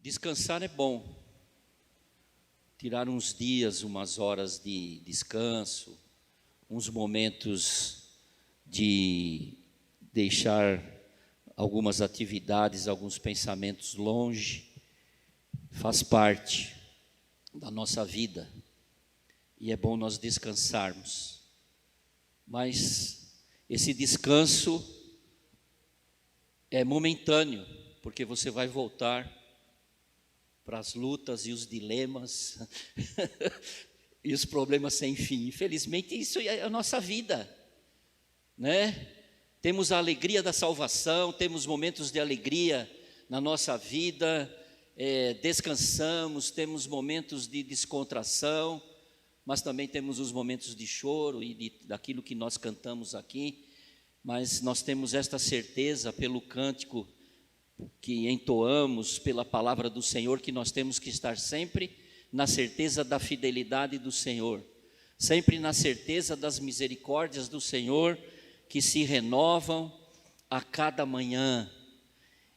Descansar é bom. Tirar uns dias, umas horas de descanso, uns momentos de deixar algumas atividades, alguns pensamentos longe, faz parte da nossa vida. E é bom nós descansarmos. Mas esse descanso é momentâneo, porque você vai voltar para as lutas e os dilemas e os problemas sem fim. Infelizmente, isso é a nossa vida, né? Temos a alegria da salvação, temos momentos de alegria na nossa vida, descansamos, temos momentos de descontração, mas também temos os momentos de choro e daquilo que nós cantamos aqui. Mas nós temos esta certeza pelo cântico que entoamos, pela palavra do Senhor, que nós temos que estar sempre na certeza da fidelidade do Senhor, sempre na certeza das misericórdias do Senhor, que se renovam a cada manhã.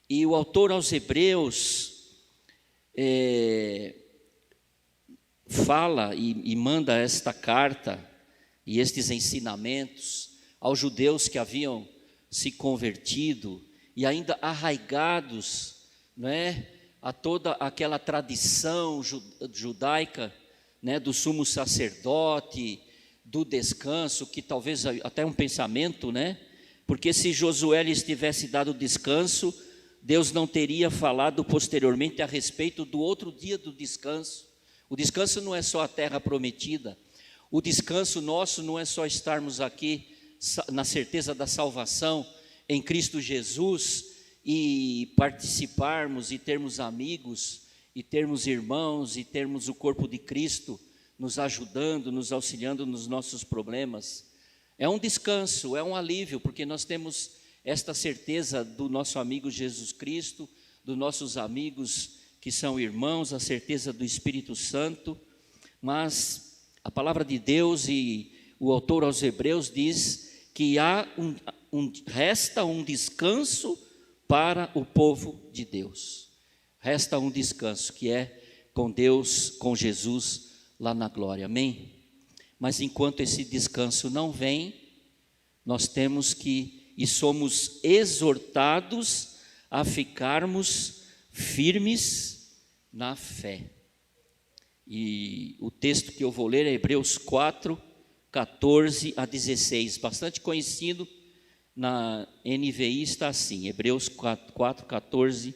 E o autor aos Hebreus fala e manda esta carta e estes ensinamentos aos judeus que haviam se convertido e ainda arraigados, né, a toda aquela tradição judaica, né, do sumo sacerdote, do descanso, que talvez até um pensamento, né, porque se Josué lhes tivesse dado descanso, Deus não teria falado posteriormente a respeito do outro dia do descanso. O descanso não é só a terra prometida, o descanso nosso não é só estarmos aqui na certeza da salvação em Cristo Jesus e participarmos e termos amigos e termos irmãos e termos o corpo de Cristo nos ajudando, nos auxiliando nos nossos problemas. É um descanso, é um alívio, porque nós temos esta certeza do nosso amigo Jesus Cristo, dos nossos amigos que são irmãos, a certeza do Espírito Santo. Mas a palavra de Deus e o autor aos Hebreus diz que resta um descanso para o povo de Deus. Resta um descanso, que é com Deus, com Jesus lá na glória, amém? Mas enquanto esse descanso não vem, nós temos que, e somos exortados a ficarmos firmes na fé. E o texto que eu vou ler é Hebreus 4, 14 a 16, bastante conhecido. Na NVI está assim, Hebreus 4, 14,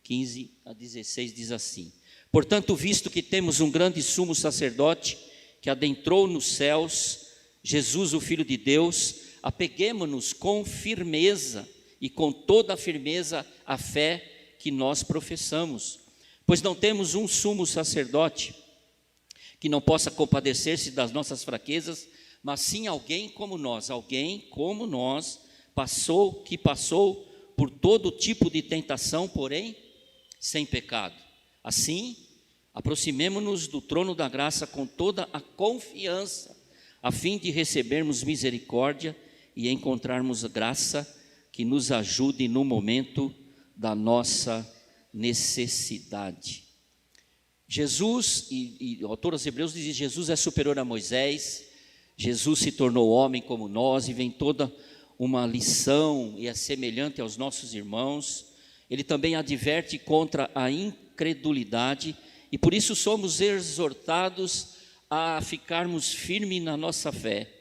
15 a 16 diz assim: portanto, visto que temos um grande sumo sacerdote que adentrou nos céus, Jesus, o Filho de Deus, apeguemo-nos com firmeza e com toda a firmeza à fé que nós professamos, pois não temos um sumo sacerdote que não possa compadecer-se das nossas fraquezas, mas sim alguém como nós, que passou por todo tipo de tentação, porém sem pecado. Assim, aproximemo-nos do trono da graça com toda a confiança, a fim de recebermos misericórdia e encontrarmos graça que nos ajude no momento da nossa necessidade. Jesus, e o autor aos Hebreus diz: Jesus é superior a Moisés, Jesus se tornou homem como nós, e vem toda uma lição, e é semelhante aos nossos irmãos. Ele também adverte contra a incredulidade, e por isso somos exortados a ficarmos firmes na nossa fé.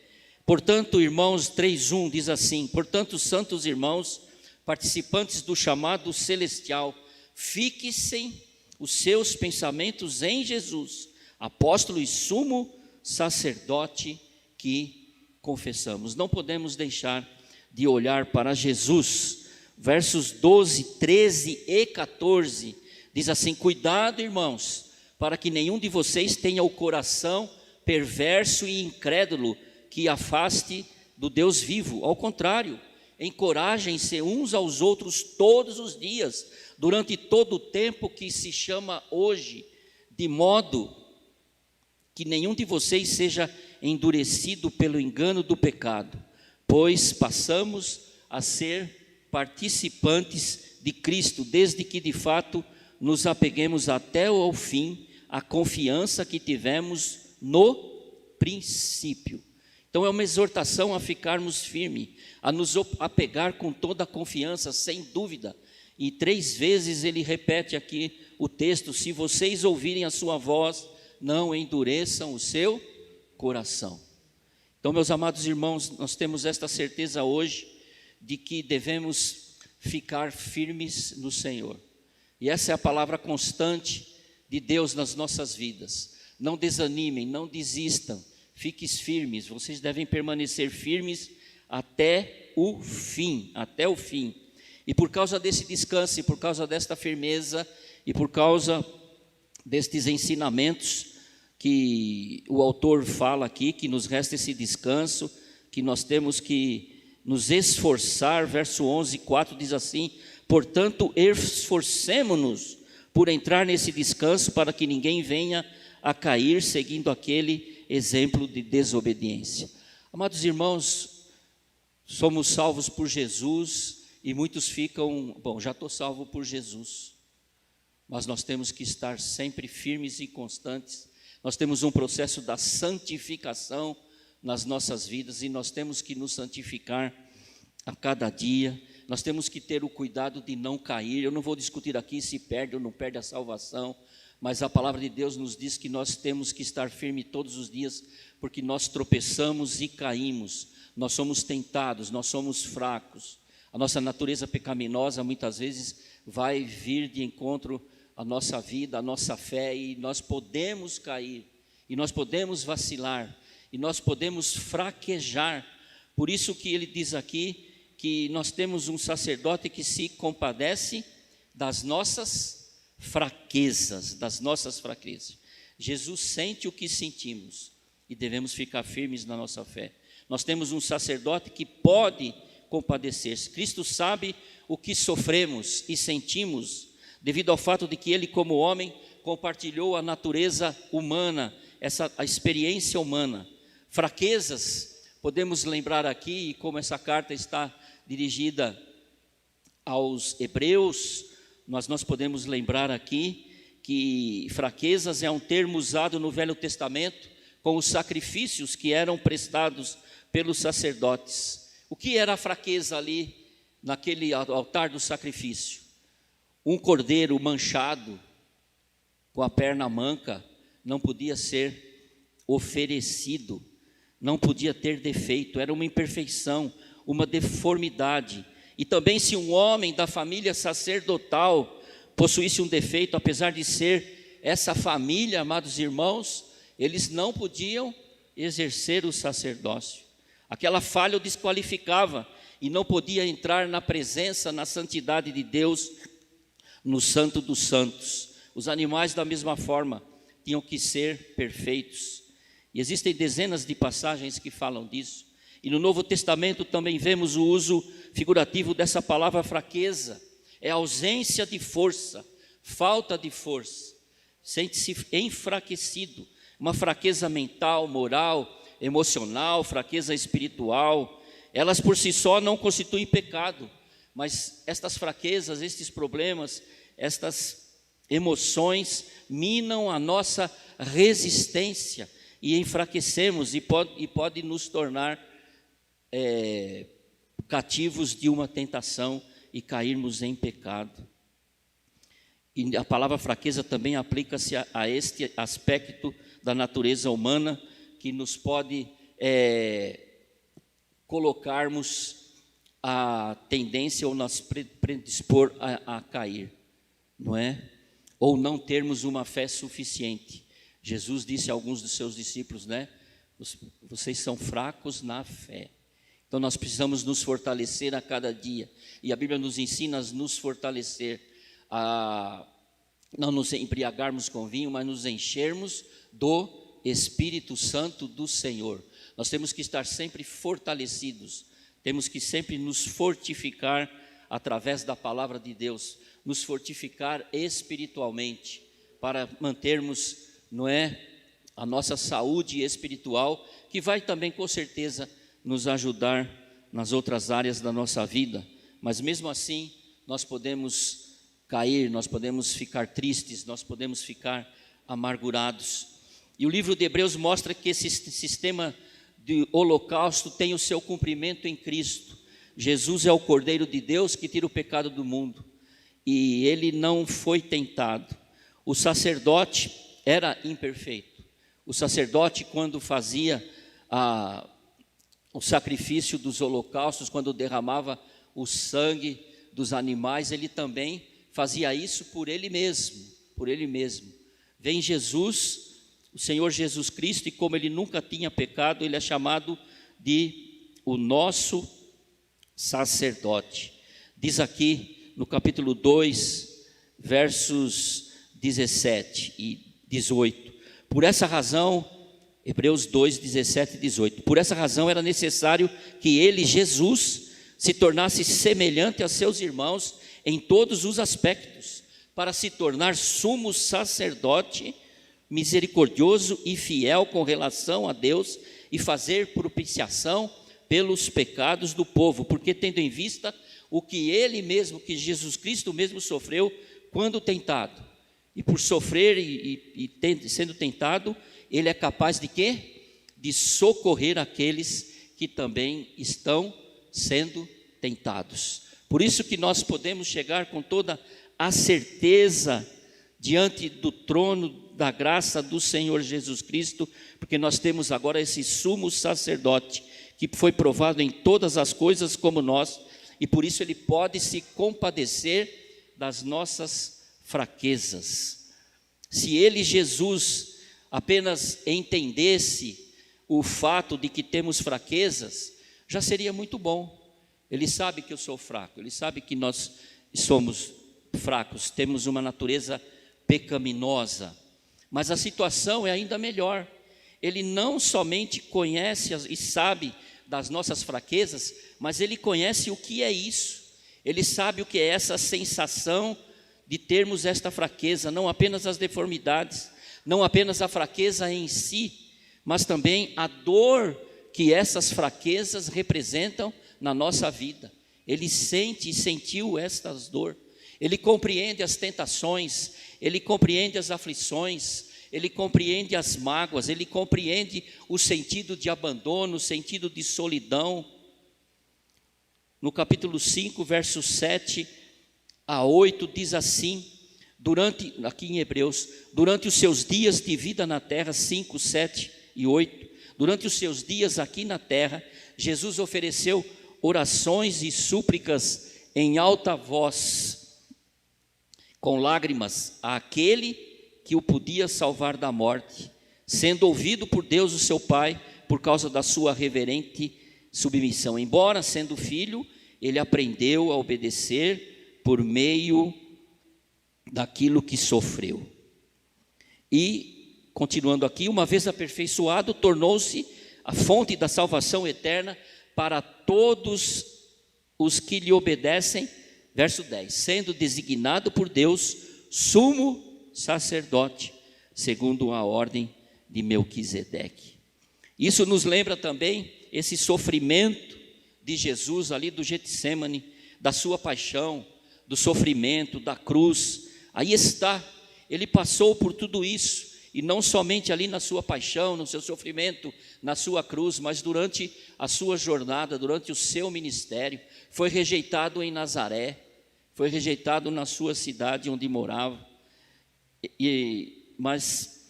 Portanto, irmãos, 3:1 diz assim: portanto, santos irmãos, participantes do chamado celestial, fixem os seus pensamentos em Jesus, apóstolo e sumo sacerdote que confessamos. Não podemos deixar de olhar para Jesus. Versos 12, 13 e 14 diz assim: cuidado, irmãos, para que nenhum de vocês tenha o coração perverso e incrédulo que afaste do Deus vivo. Ao contrário, encorajem-se uns aos outros todos os dias, durante todo o tempo que se chama hoje, de modo que nenhum de vocês seja endurecido pelo engano do pecado, pois passamos a ser participantes de Cristo, desde que de fato nos apeguemos até o fim à confiança que tivemos no princípio. Então é uma exortação a ficarmos firmes, a nos apegar com toda a confiança, sem dúvida. E 3 vezes ele repete aqui o texto: se vocês ouvirem a sua voz, não endureçam o seu coração. Então, meus amados irmãos, nós temos esta certeza hoje de que devemos ficar firmes no Senhor. E essa é a palavra constante de Deus nas nossas vidas. Não desanimem, não desistam, fiquem firmes. Vocês devem permanecer firmes até o fim, até o fim. E por causa desse descanso, e por causa desta firmeza, e por causa destes ensinamentos que o autor fala aqui, que nos resta esse descanso, que nós temos que nos esforçar. Verso 11, 4 diz assim: portanto, esforcemo-nos por entrar nesse descanso, para que ninguém venha a cair seguindo aquele exemplo de desobediência. Amados irmãos, somos salvos por Jesus, e muitos ficam, já estou salvo por Jesus, mas nós temos que estar sempre firmes e constantes. Nós temos um processo da santificação nas nossas vidas, e nós temos que nos santificar a cada dia. Nós temos que ter o cuidado de não cair. Eu não vou discutir aqui se perde ou não perde a salvação, mas a palavra de Deus nos diz que nós temos que estar firme todos os dias, porque nós tropeçamos e caímos, nós somos tentados, nós somos fracos. A nossa natureza pecaminosa muitas vezes vai vir de encontro à nossa vida, à nossa fé, e nós podemos cair, e nós podemos vacilar, e nós podemos fraquejar. Por isso que ele diz aqui que nós temos um sacerdote que se compadece das nossas fraquezas, Jesus sente o que sentimos, e devemos ficar firmes na nossa fé. Nós temos um sacerdote que pode compadecer-se. Cristo sabe o que sofremos e sentimos, devido ao fato de que ele, como homem, compartilhou a natureza humana, a experiência humana. Fraquezas, podemos lembrar aqui, e como essa carta está dirigida aos hebreus, nós podemos lembrar aqui que fraquezas é um termo usado no Velho Testamento com os sacrifícios que eram prestados pelos sacerdotes. O que era a fraqueza ali naquele altar do sacrifício? Um cordeiro manchado, com a perna manca, não podia ser oferecido, não podia ter defeito, era uma imperfeição, uma deformidade. E também, se um homem da família sacerdotal possuísse um defeito, apesar de ser essa família, amados irmãos, eles não podiam exercer o sacerdócio. Aquela falha o desqualificava e não podia entrar na presença, na santidade de Deus, no Santo dos Santos. Os animais, da mesma forma, tinham que ser perfeitos. E existem dezenas de passagens que falam disso. E no Novo Testamento também vemos o uso figurativo dessa palavra fraqueza. É ausência de força, falta de força. Sente-se enfraquecido, uma fraqueza mental, moral, emocional, fraqueza espiritual. Elas por si só não constituem pecado, mas estas fraquezas, estes problemas, estas emoções minam a nossa resistência e enfraquecemos, e pode nos tornar cativos de uma tentação e cairmos em pecado. E a palavra fraqueza também aplica-se a este aspecto da natureza humana, que nos pode colocarmos a tendência ou nos predispor a cair, não é? Ou não termos uma fé suficiente. Jesus disse a alguns dos seus discípulos, né? Vocês são fracos na fé. Então nós precisamos nos fortalecer a cada dia, e a Bíblia nos ensina a nos fortalecer, a não nos embriagarmos com vinho, mas nos enchermos do Espírito Santo do Senhor. Nós temos que estar sempre fortalecidos, temos que sempre nos fortificar através da palavra de Deus, nos fortificar espiritualmente, para mantermos, não é, a nossa saúde espiritual, que vai também com certeza nos ajudar nas outras áreas da nossa vida. Mas mesmo assim nós podemos cair, nós podemos ficar tristes, nós podemos ficar amargurados. E o livro de Hebreus mostra que esse sistema de holocausto tem o seu cumprimento em Cristo. Jesus é o Cordeiro de Deus que tira o pecado do mundo, e ele não foi tentado. O sacerdote era imperfeito. O sacerdote, quando fazia o sacrifício dos holocaustos, quando derramava o sangue dos animais, ele também fazia isso por ele mesmo. Vem Jesus, o Senhor Jesus Cristo, e como ele nunca tinha pecado, ele é chamado de o nosso sacerdote. Diz aqui no capítulo 2, versos 17 e 18. Por essa razão, Hebreus 2, 17 e 18. Por essa razão era necessário que ele, Jesus, se tornasse semelhante a seus irmãos em todos os aspectos, para se tornar sumo sacerdote misericordioso e fiel com relação a Deus e fazer propiciação pelos pecados do povo, porque tendo em vista o que ele mesmo, que Jesus Cristo mesmo sofreu quando tentado, e por sofrer sendo tentado, ele é capaz de quê? De socorrer aqueles que também estão sendo tentados. Por isso que nós podemos chegar com toda a certeza diante do trono da graça do Senhor Jesus Cristo, porque nós temos agora esse sumo sacerdote, que foi provado em todas as coisas como nós, e por isso ele pode se compadecer das nossas fraquezas. Se ele, Jesus, apenas entendesse o fato de que temos fraquezas, já seria muito bom. Ele sabe que eu sou fraco, ele sabe que nós somos fracos, temos uma natureza pecaminosa, mas a situação é ainda melhor. Ele não somente conhece e sabe das nossas fraquezas, mas ele conhece o que é isso. Ele sabe o que é essa sensação de termos esta fraqueza, não apenas as deformidades, não apenas a fraqueza em si, mas também a dor que essas fraquezas representam na nossa vida. Ele sente e sentiu estas dores. Ele compreende as tentações, ele compreende as aflições, ele compreende as mágoas, ele compreende o sentido de abandono, o sentido de solidão. No capítulo 5, versos 7 a 8, diz assim, aqui em Hebreus, durante os seus dias de vida na terra, 5, 7 e 8, durante os seus dias aqui na terra, Jesus ofereceu orações e súplicas em alta voz, com lágrimas, àquele que o podia salvar da morte, sendo ouvido por Deus o seu Pai, por causa da sua reverente submissão. Embora sendo filho, ele aprendeu a obedecer por meio daquilo que sofreu. E, continuando aqui, uma vez aperfeiçoado, tornou-se a fonte da salvação eterna para todos os que lhe obedecem. Verso 10, sendo designado por Deus sumo sacerdote, segundo a ordem de Melquisedeque. Isso nos lembra também esse sofrimento de Jesus ali do Getsêmani, da sua paixão, do sofrimento, da cruz. Aí está, ele passou por tudo isso, e não somente ali na sua paixão, no seu sofrimento, na sua cruz, mas durante a sua jornada, durante o seu ministério. Foi rejeitado em Nazaré, foi rejeitado na sua cidade onde morava, mas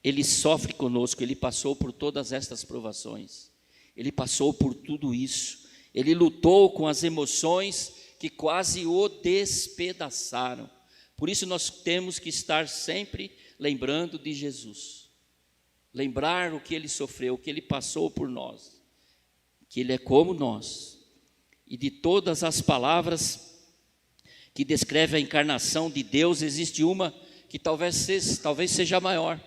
ele sofre conosco, ele passou por todas estas provações, ele passou por tudo isso, ele lutou com as emoções que quase o despedaçaram. Por isso nós temos que estar sempre lembrando de Jesus, lembrar o que ele sofreu, o que ele passou por nós, que ele é como nós, e de todas as palavras que descreve a encarnação de Deus, existe uma que talvez seja maior,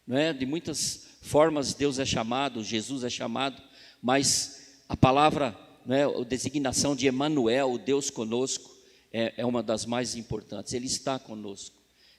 não é? De muitas formas Deus é chamado, Jesus é chamado, mas a palavra, não é? A designação de Emanuel, o Deus conosco, é uma das mais importantes. Ele está conosco.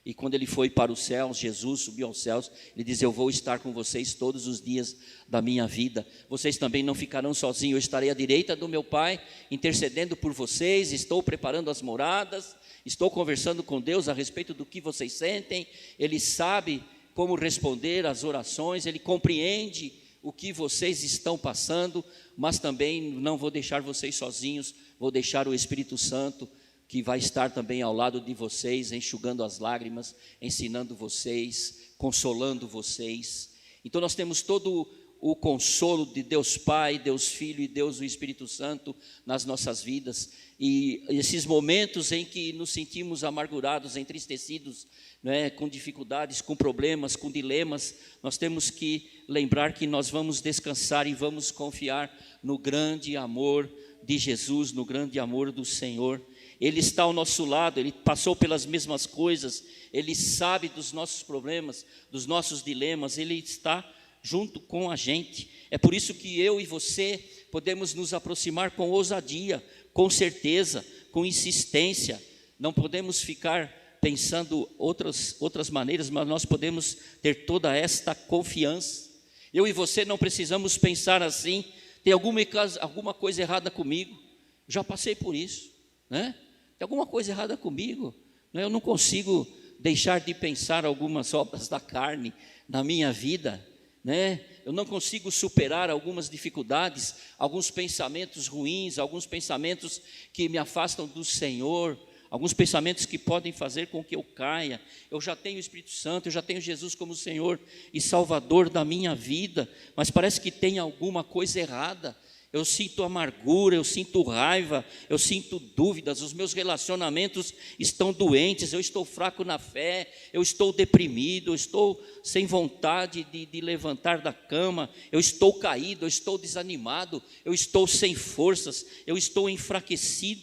E quando ele foi para os céus, Jesus subiu aos céus, ele diz: eu vou estar com vocês todos os dias da minha vida. Vocês também não ficarão sozinhos, eu estarei à direita do meu Pai, intercedendo por vocês. Estou preparando as moradas, estou conversando com Deus a respeito do que vocês sentem. Ele sabe como responder às orações, Ele compreende o que vocês estão passando, mas também não vou deixar vocês sozinhos, vou deixar o Espírito Santo, que vai estar também ao lado de vocês, enxugando as lágrimas, ensinando vocês, consolando vocês. Então nós temos todo o consolo de Deus Pai, Deus Filho e Deus o Espírito Santo nas nossas vidas. E esses momentos em que nos sentimos amargurados, entristecidos, né, com dificuldades, com problemas, com dilemas, nós temos que lembrar que nós vamos descansar e vamos confiar no grande amor de Jesus, no grande amor do Senhor. Ele está ao nosso lado, Ele passou pelas mesmas coisas, Ele sabe dos nossos problemas, dos nossos dilemas, Ele está junto com a gente. É por isso que eu e você podemos nos aproximar com ousadia, com certeza, com insistência. Não podemos ficar pensando outras maneiras, mas nós podemos ter toda esta confiança. Eu e você não precisamos pensar assim: tem alguma coisa errada comigo. Já passei por isso, né? Tem alguma coisa errada comigo, né? Eu não consigo deixar de pensar algumas obras da carne na minha vida, né? Eu não consigo superar algumas dificuldades, alguns pensamentos ruins, alguns pensamentos que me afastam do Senhor, alguns pensamentos que podem fazer com que eu caia. Eu já tenho o Espírito Santo, eu já tenho Jesus como Senhor e Salvador da minha vida, mas parece que tem alguma coisa errada. Eu sinto amargura, eu sinto raiva, eu sinto dúvidas, os meus relacionamentos estão doentes, eu estou fraco na fé, eu estou deprimido, eu estou sem vontade de levantar da cama, eu estou caído, eu estou desanimado, eu estou sem forças, eu estou enfraquecido.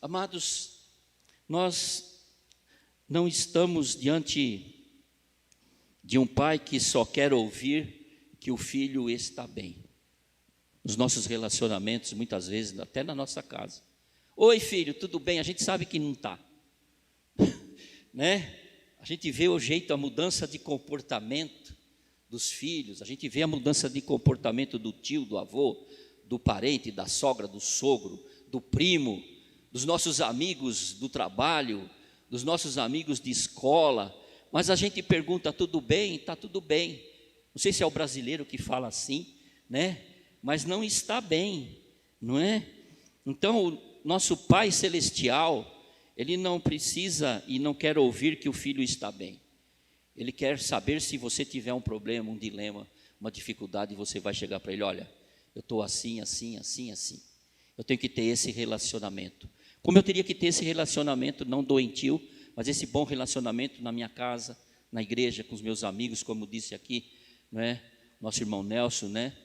Amados, nós não estamos diante de um pai que só quer ouvir que o filho está bem. Nos nossos relacionamentos, muitas vezes, até na nossa casa: oi filho, tudo bem? A gente sabe que não está, né? A gente vê o jeito, a mudança de comportamento dos filhos, a gente vê a mudança de comportamento do tio, do avô, do parente, da sogra, do sogro, do primo, dos nossos amigos do trabalho, dos nossos amigos de escola. Mas a gente pergunta: tudo bem? Está tudo bem. Não sei se é o brasileiro que fala assim, né? Mas não está bem, não é? Então, o nosso Pai Celestial, Ele não precisa e não quer ouvir que o filho está bem. Ele quer saber se você tiver um problema, um dilema, uma dificuldade, você vai chegar para Ele: olha, eu estou assim, assim, assim, assim. Eu tenho que ter esse relacionamento. Como eu teria que ter esse relacionamento, não doentio, mas esse bom relacionamento na minha casa, na igreja, com os meus amigos, como disse aqui, não é? Nosso irmão Nelson, né?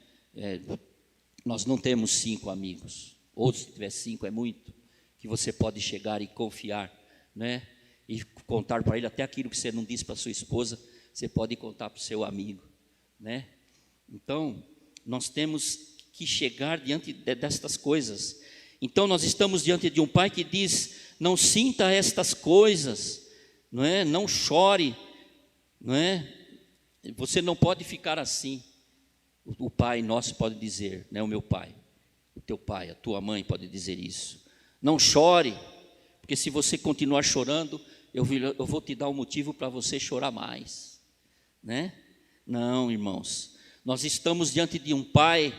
Nós não temos 5 amigos, ou se tiver 5 é muito, que você pode chegar e confiar, né? E contar para ele até aquilo que você não disse para sua esposa, você pode contar para o seu amigo, né? Então, nós temos que chegar diante destas coisas. Então, nós estamos diante de um pai que diz: não sinta estas coisas, não é? Não chore, não é? Você não pode ficar assim. O pai nosso pode dizer, né? O meu pai, o teu pai, a tua mãe pode dizer isso. Não chore, porque se você continuar chorando, eu vou te dar um motivo para você chorar mais, né? Não, irmãos, nós estamos diante de um pai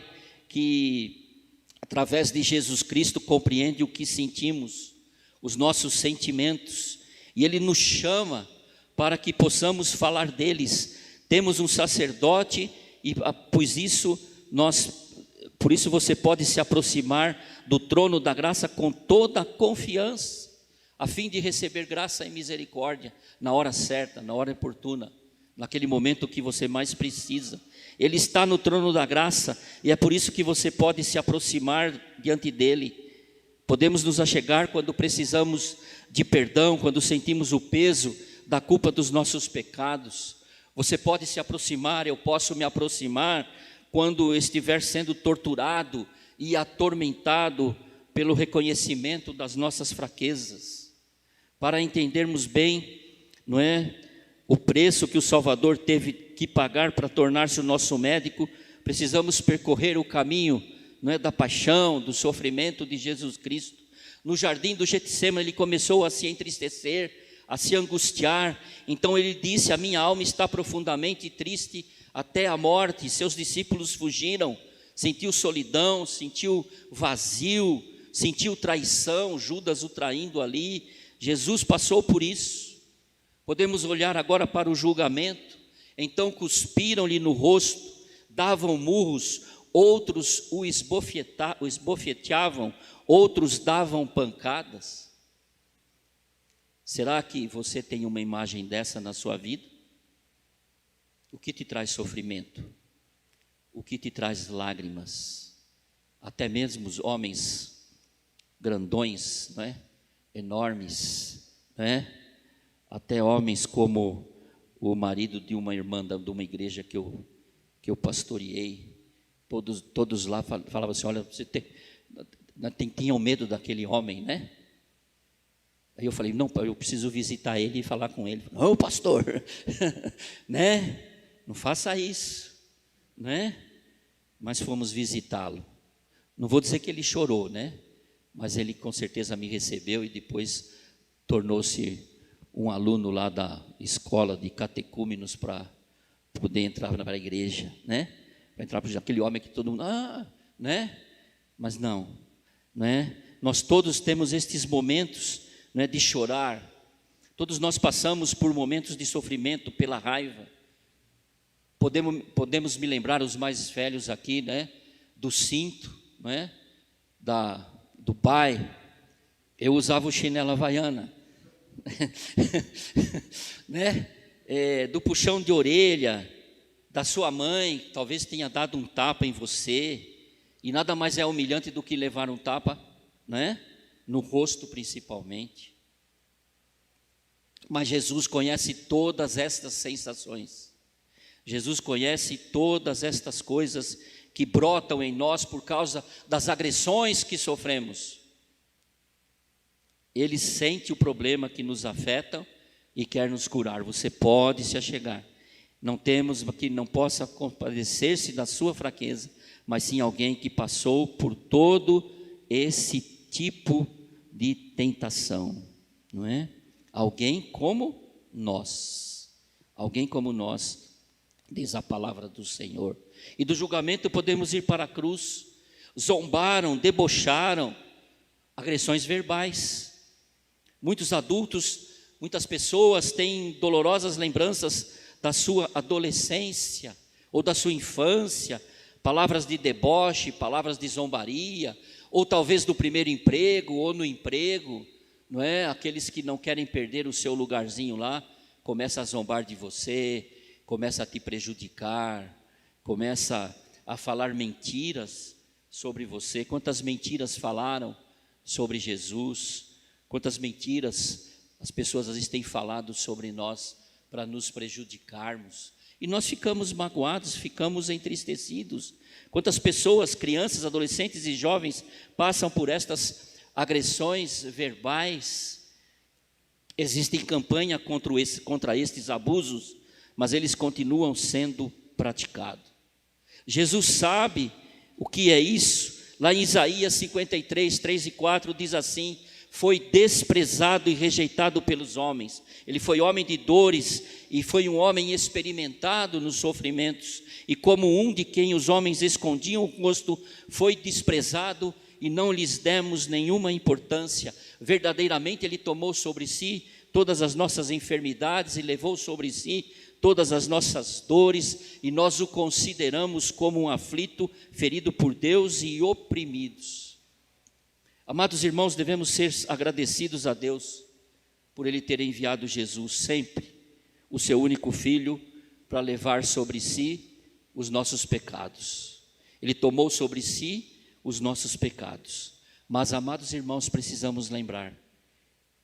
que, através de Jesus Cristo, compreende o que sentimos, os nossos sentimentos, e Ele nos chama para que possamos falar deles. Temos um sacerdote, e por isso você pode se aproximar do trono da graça com toda a confiança, a fim de receber graça e misericórdia na hora certa, na hora oportuna, naquele momento que você mais precisa. Ele está no trono da graça, e é por isso que você pode se aproximar diante dele. Podemos nos achegar quando precisamos de perdão, quando sentimos o peso da culpa dos nossos pecados. Você pode se aproximar, eu posso me aproximar quando estiver sendo torturado e atormentado pelo reconhecimento das nossas fraquezas, para entendermos bem não é? O preço que o Salvador teve que pagar para tornar-se o nosso médico, precisamos percorrer o caminho, não é, da paixão, do sofrimento de Jesus Cristo. No jardim do Getsêmani ele começou a se entristecer, a se angustiar. Então ele disse: a minha alma está profundamente triste até a morte. Seus discípulos fugiram, sentiu solidão, sentiu vazio, sentiu traição, Judas o traindo ali. Jesus passou por isso. Podemos olhar agora para o julgamento. Então cuspiram-lhe no rosto, davam murros, outros o esbofeteavam, outros davam pancadas. Será que você tem uma imagem dessa na sua vida? O que te traz sofrimento? O que te traz lágrimas? Até mesmo os homens grandões, não é? Enormes, não é? Até homens como o marido de uma irmã de uma igreja que eu pastoreei, todos lá falavam assim: olha, você tinham medo daquele homem, né? Aí eu falei: não, eu preciso visitar ele e falar com ele. Não, pastor, né? Não faça isso, né? Mas fomos visitá-lo. Não vou dizer que ele chorou, né? Mas ele com certeza me recebeu e depois tornou-se um aluno lá da escola de catecúmenos para poder entrar para a igreja, né? Para entrar para aquele homem que todo mundo, né? Mas não, né? Nós todos temos estes momentos, né, de chorar. Todos nós passamos por momentos de sofrimento pela raiva. Podemos me lembrar, os mais velhos aqui, né, do cinto, né, do pai. Eu usava o chinelo havaiana. Né? Do puxão de orelha da sua mãe, que talvez tenha dado um tapa em você, e nada mais é humilhante do que levar um tapa, né? No rosto principalmente. Mas Jesus conhece todas estas sensações. Jesus conhece todas estas coisas que brotam em nós por causa das agressões que sofremos. Ele sente o problema que nos afeta e quer nos curar. Você pode se achegar. Não temos que não possa compadecer-se da sua fraqueza, mas sim alguém que passou por todo esse tipo de tentação, não é? Alguém como nós. Alguém como nós, diz a palavra do Senhor. E do julgamento podemos ir para a cruz. Zombaram, debocharam, agressões verbais. Muitos adultos, muitas pessoas têm dolorosas lembranças da sua adolescência ou da sua infância, palavras de deboche, palavras de zombaria, ou talvez do primeiro emprego ou no emprego, não é? Aqueles que não querem perder o seu lugarzinho lá, começa a zombar de você, começa a te prejudicar, começa a falar mentiras sobre você. Quantas mentiras falaram sobre Jesus? Quantas mentiras as pessoas às vezes têm falado sobre nós para nos prejudicarmos. E nós ficamos magoados, ficamos entristecidos. Quantas pessoas, crianças, adolescentes e jovens passam por estas agressões verbais. Existem campanha contra estes abusos, mas eles continuam sendo praticados. Jesus sabe o que é isso. Lá em Isaías 53, 3 e 4 diz assim: foi desprezado e rejeitado pelos homens. Ele foi homem de dores e foi um homem experimentado nos sofrimentos. E como um de quem os homens escondiam o rosto, foi desprezado e não lhes demos nenhuma importância. Verdadeiramente ele tomou sobre si todas as nossas enfermidades e levou sobre si todas as nossas dores, e nós o consideramos como um aflito, ferido por Deus e oprimidos. Amados irmãos, devemos ser agradecidos a Deus por Ele ter enviado Jesus sempre, o seu único Filho, para levar sobre si os nossos pecados. Ele tomou sobre si os nossos pecados. Mas, amados irmãos, precisamos lembrar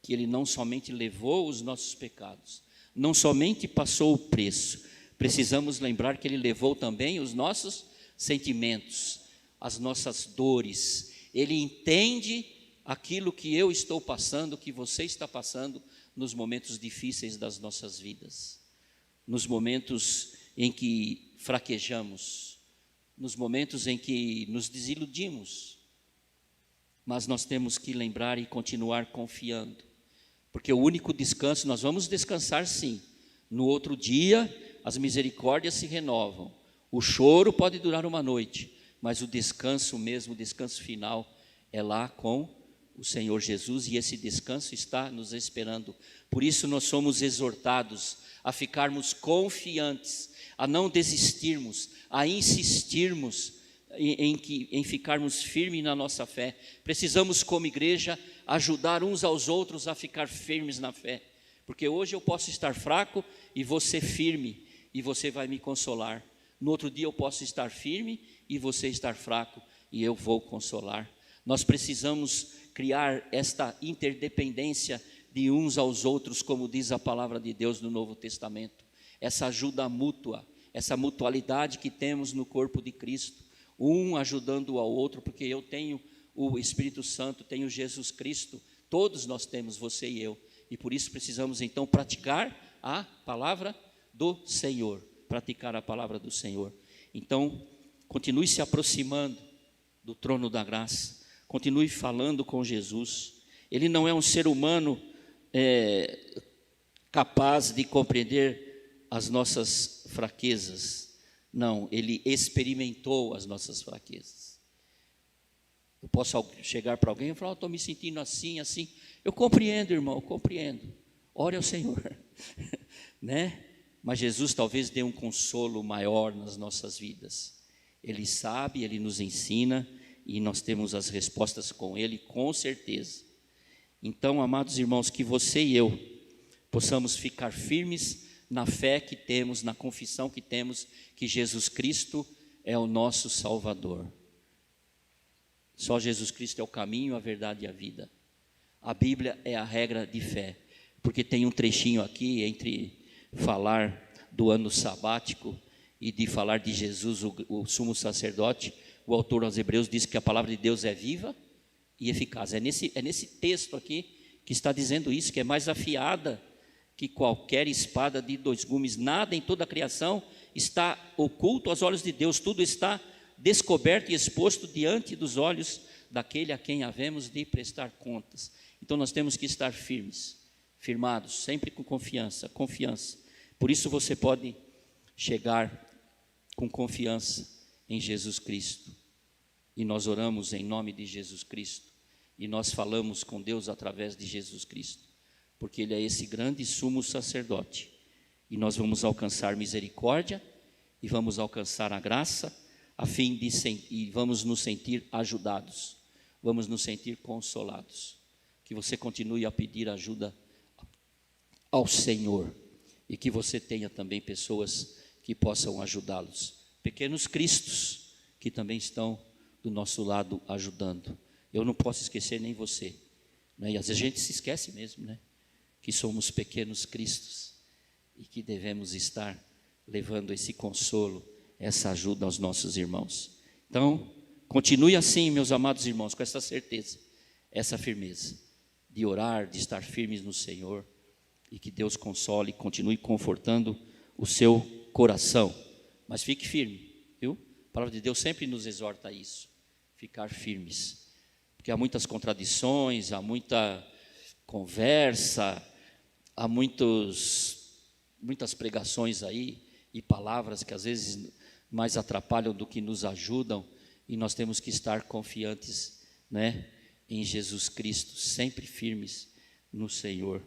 que Ele não somente levou os nossos pecados, não somente passou o preço, precisamos lembrar que Ele levou também os nossos sentimentos, as nossas dores. Ele entende aquilo que eu estou passando, que você está passando nos momentos difíceis das nossas vidas, nos momentos em que fraquejamos, nos momentos em que nos desiludimos. Mas nós temos que lembrar e continuar confiando, porque o único descanso, nós vamos descansar sim, no outro dia as misericórdias se renovam, o choro pode durar uma noite, mas o descanso mesmo, o descanso final é lá com o Senhor Jesus, e esse descanso está nos esperando. Por isso nós somos exortados a ficarmos confiantes, a não desistirmos, a insistirmos em ficarmos firmes na nossa fé. Precisamos, como igreja, ajudar uns aos outros a ficar firmes na fé, porque hoje eu posso estar fraco e você firme, e você vai me consolar. No outro dia eu posso estar firme e você estar fraco, e eu vou consolar. Nós precisamos criar esta interdependência de uns aos outros, como diz a palavra de Deus no Novo Testamento. Essa ajuda mútua, essa mutualidade que temos no corpo de Cristo, um ajudando ao outro, porque eu tenho o Espírito Santo, tenho Jesus Cristo, todos nós temos, você e eu, e por isso precisamos então praticar a palavra do Senhor, praticar a palavra do Senhor. Então, continue se aproximando do trono da graça, continue falando com Jesus. Ele não é um ser humano capaz de compreender as nossas fraquezas, não, ele experimentou as nossas fraquezas. Eu posso chegar para alguém e falar, estou me sentindo assim, assim. Eu compreendo, irmão, eu compreendo. Ore ao Senhor, né? Mas Jesus talvez dê um consolo maior nas nossas vidas. Ele sabe, Ele nos ensina, e nós temos as respostas com Ele, com certeza. Então, amados irmãos, que você e eu possamos ficar firmes na fé que temos, na confissão que temos, que Jesus Cristo é o nosso Salvador. Só Jesus Cristo é o caminho, a verdade e a vida. A Bíblia é a regra de fé, porque tem um trechinho aqui entre falar do ano sabático e de falar de Jesus, o sumo sacerdote. O autor aos Hebreus diz que a palavra de Deus é viva e eficaz. É nesse texto aqui que está dizendo isso, que é mais afiada que qualquer espada de dois gumes. Nada em toda a criação está oculto aos olhos de Deus, tudo está descoberto e exposto diante dos olhos daquele a quem havemos de prestar contas. Então nós temos que estar firmes, firmados, sempre com confiança. Por isso você pode chegar com confiança em Jesus Cristo, e nós oramos em nome de Jesus Cristo, e nós falamos com Deus através de Jesus Cristo, porque Ele é esse grande sumo sacerdote, e nós vamos alcançar misericórdia, e vamos alcançar a graça, e vamos nos sentir ajudados, vamos nos sentir consolados. Que você continue a pedir ajuda ao Senhor, e que você tenha também pessoas que possam ajudá-los, pequenos cristos que também estão do nosso lado ajudando. Eu não posso esquecer nem você, né? E às vezes a gente se esquece mesmo, né? Que somos pequenos cristos e que devemos estar levando esse consolo, essa ajuda aos nossos irmãos. Então, continue assim, meus amados irmãos, com essa certeza, essa firmeza de orar, de estar firmes no Senhor, e que Deus console e continue confortando o seu coração. Mas fique firme, viu? A palavra de Deus sempre nos exorta a isso, ficar firmes, porque há muitas contradições, há muita conversa, há muitas pregações aí, e palavras que às vezes mais atrapalham do que nos ajudam, e nós temos que estar confiantes, né, em Jesus Cristo, sempre firmes no Senhor,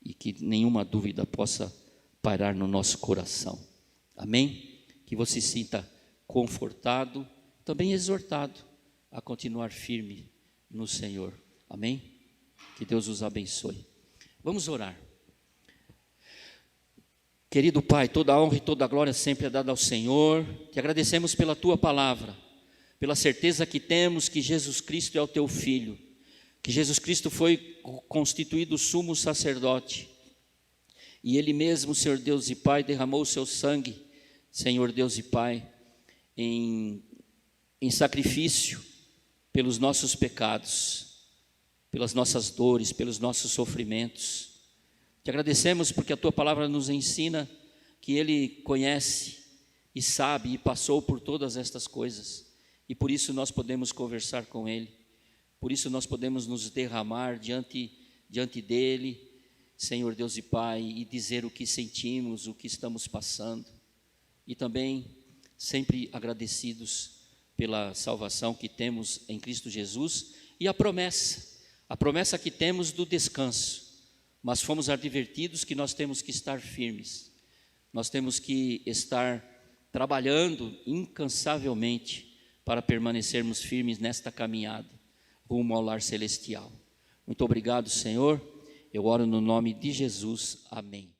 e que nenhuma dúvida possa pairar no nosso coração. Amém? Que você se sinta confortado, também exortado a continuar firme no Senhor. Amém? Que Deus os abençoe. Vamos orar. Querido Pai, toda a honra e toda a glória sempre é dada ao Senhor. Te agradecemos pela Tua palavra, pela certeza que temos que Jesus Cristo é o Teu Filho, que Jesus Cristo foi constituído sumo sacerdote, e Ele mesmo, Senhor Deus e Pai, derramou o Seu sangue, Senhor Deus e Pai, em sacrifício pelos nossos pecados, pelas nossas dores, pelos nossos sofrimentos. Te agradecemos porque a Tua palavra nos ensina que Ele conhece e sabe e passou por todas estas coisas. E por isso nós podemos conversar com Ele. Por isso nós podemos nos derramar diante dEle, Senhor Deus e Pai, e dizer o que sentimos, o que estamos passando. E também sempre agradecidos pela salvação que temos em Cristo Jesus e a promessa que temos do descanso. Mas fomos advertidos que nós temos que estar firmes. Nós temos que estar trabalhando incansavelmente para permanecermos firmes nesta caminhada rumo ao lar celestial. Muito obrigado, Senhor. Eu oro no nome de Jesus. Amém.